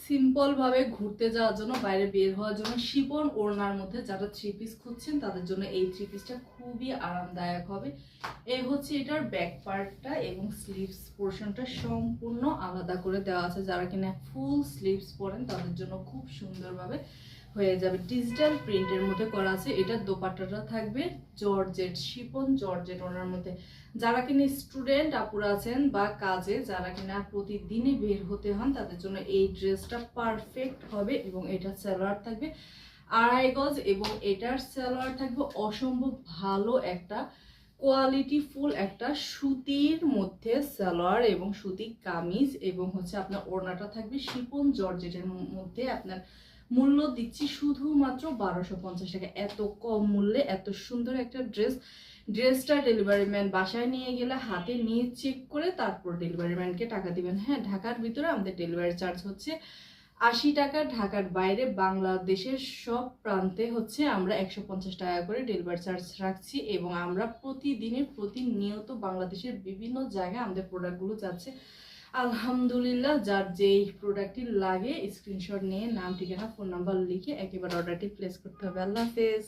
Simple ভাবে ঘুরতে যাওয়ার জন্য, বাইরে বের হওয়ার জন্য শিফন ওড়নার মধ্যে যারা থ্রি পিস খুঁজছেন তাদের জন্য এই থ্রি পিসটা খুবই আরামদায়ক হবে। এই হচ্ছে এটার ব্যাক পার্টটা এবং স্লিভস পোর্শনটা সম্পূর্ণ আলাদা করে দেওয়া আছে। যারা কিনা ফুল স্লিভস পরেন তাদের জন্য খুব সুন্দরভাবে হয়ে যাবে। ডিজিটাল প্রিন্টের মধ্যে করা আছে। এটার দোপাট্টাটা থাকবে জর্জেট, শিফন জর্জেট ওনার মধ্যে। যারা কিনা স্টুডেন্ট আপুরা আছেন বা কাজে যারা কিনা প্রতিদিনই বের হতে হন তাদের জন্য এই ড্রেসটা পারফেক্ট হবে। এবং এটার সালোয়ার থাকবে 2.5 গজ এবং এটার সালোয়ার থাকবে অসম্ভব ভালো একটা কোয়ালিটি ফুল একটা সুতির মধ্যে সালোয়ার এবং সুতির কামিজ এবং হচ্ছে আপনার ওড়নাটা থাকবে শিফন জর্জেটের মধ্যে। আপনার মূল্য দিচ্ছি শুধুমাত্র 1250 টাকা। এত কম মূল্যে এত সুন্দর একটা ড্রেসটা ডেলিভারি ম্যান বাসায় নিয়ে গেলে হাতে নিয়ে চেক করে তারপর ডেলিভারি ম্যানকে টাকা দিবেন। হ্যাঁ, ঢাকার ভিতরে আমাদের ডেলিভারি চার্জ হচ্ছে 80 টাকা। ঢাকার বাইরে বাংলাদেশের সব প্রান্তে হচ্ছে আমরা 150 টাকা করে ডেলিভারি চার্জ রাখছি। এবং আমরা প্রতিনিয়ত বাংলাদেশের বিভিন্ন জায়গায় আমাদের প্রোডাক্টগুলো যাচ্ছে। আলহামদুলিল্লাহ, যার যেই প্রোডাক্টটি লাগে স্ক্রিনশট নিয়ে নাম, ঠিকানা, ফোন নাম্বার লিখে একেবারে অর্ডারটি প্লেস করতে হবে। আল্লাহ হাফেজ।